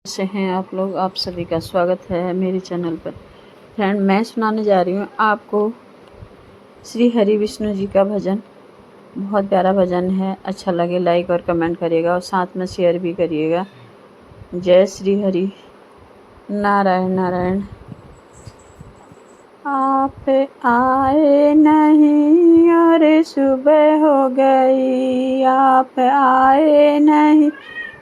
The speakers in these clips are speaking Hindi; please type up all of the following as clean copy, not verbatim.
कैसे हैं आप लोग। आप सभी का स्वागत है मेरे चैनल पर। फ्रेंड, मैं सुनाने जा रही हूँ आपको श्री हरि विष्णु जी का भजन। बहुत प्यारा भजन है। अच्छा लगे लाइक और कमेंट करिएगा और साथ में शेयर भी करिएगा। जय श्री हरि। नारायण नारायण। आप आए नहीं और सुबह हो गई, आप आए नहीं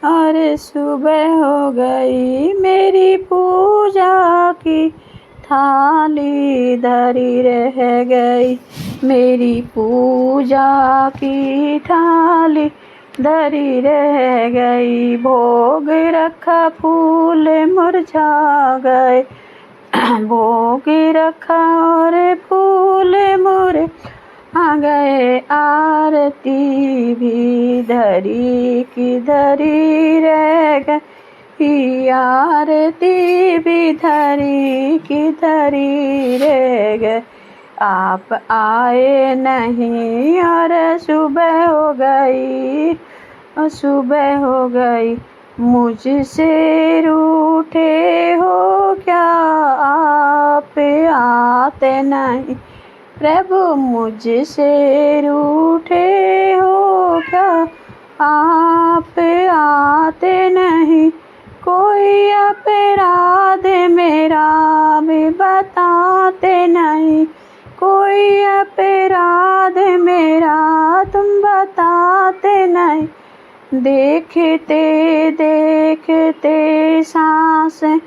और सुबह हो गई। मेरी पूजा की थाली धरी रह गई, मेरी पूजा की थाली धरी रह गई। भोग रखा फूल मुरझा गए, भोग रखा और फूल मुरझा गए। आरती भी धरी की धरी रह गई, आरती भी धरी की धरी रह गई। आप आए नहीं और सुबह हो गई, सुबह हो गई। मुझसे रूठे हो क्या, आप आते नहीं। प्रभु मुझसे रूठे हो क्या, आप आते नहीं। कोई अपराध मेरा भी बताते नहीं, कोई अपराध मेरा तुम बताते नहीं। देखते देखते सांसें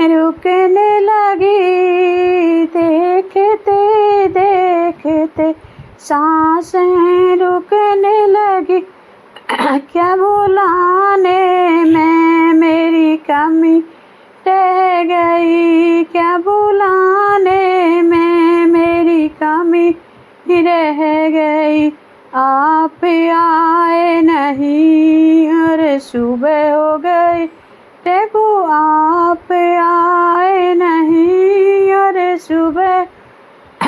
रुकने लगी, देखते देखते सांसें रुकने लगी। क्या भुलाने में मेरी कमी रह गई, क्या भुलाने में मेरी कमी रह गई। आप आए नहीं और सुबह हो गई। देखो आप आए नहीं और सुबह,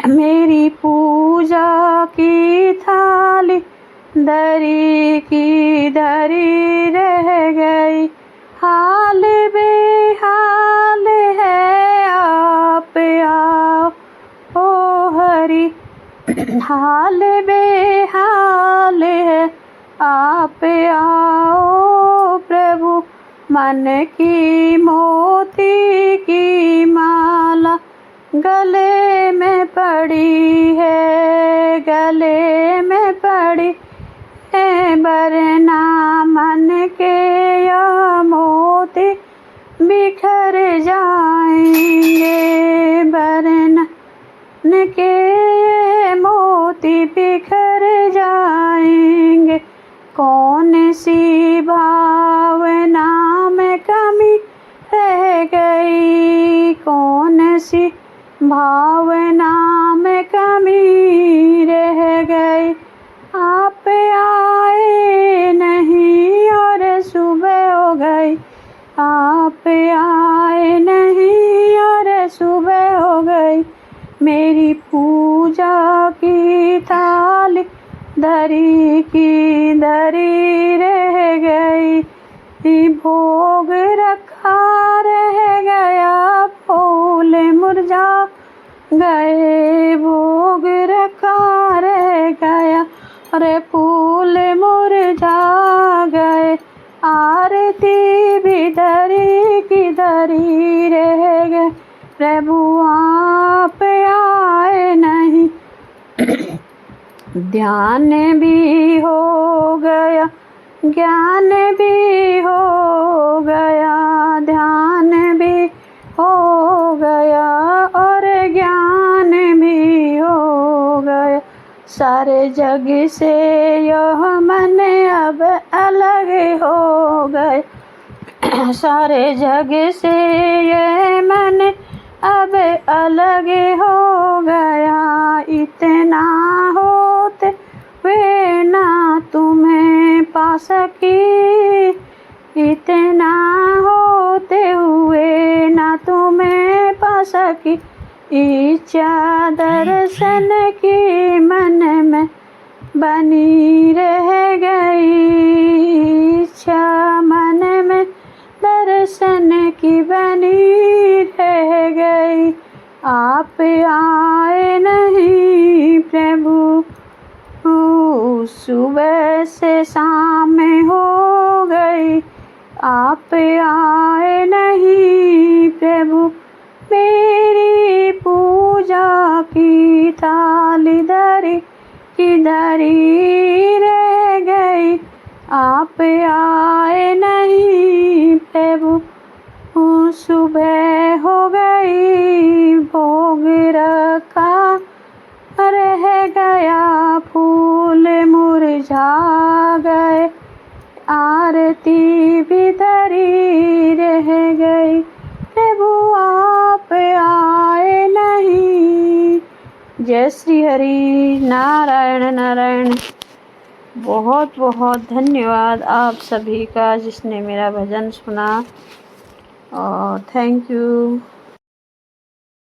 मेरी पूजा की थाली धरी की धरी रह गई। हाल बेहाल है, आप आओ ओ हरि। हाल बेहाल है, आप आओ प्रभु। मन की मोती की माला गले में पड़ी है, गले में पड़ी है। वरना मन के यह मोती बिखर जाएंगे, वरना मन के मोती बिखर जाएंगे। कौन सी भावना में कमी रह गई, कौन सी भावना में कमी रह गई। आप आए नहीं और सुबह हो गई, आप आए नहीं और सुबह हो गई। मेरी पूजा की थाली धरी की धरी रह गई। भोग रखा रह गया, फूल मुरझा गए। भोग रखा रह गया, अरे फूल मुरझा गए। आरती भी धरी की धरी रह गए। प्रभु आप आए नहीं। ध्यान भी हो गया, ज्ञान भी हो गया, ध्यान भी हो गया और ज्ञान भी हो गया। सारे जग से यह मन अब अलग हो गए, सारे जग से ये मन अब अलग हो गया। इतना होते वे ना तुम्हें पा सकी, इतना होते हुए ना तुम्हें पा सकी। इच्छा दर्शन की मन में बनी रह गई, इच्छा मन में दर्शन की बनी रह गई, आप आए नहीं प्रभु। सुबह से शाम हो गई, आप आए नहीं प्रभु। मेरी पूजा की थाली धरी की धरी रह गई, आप आए नहीं प्रभु। सुबह हो गई, भोग रखा रह गया, फूल मुरझा गए, आरती भी धरी रह गई, प्रभु आप आए नहीं। जय श्री हरि। नारायण नारायण। बहुत बहुत धन्यवाद आप सभी का जिसने मेरा भजन सुना, और थैंक यू।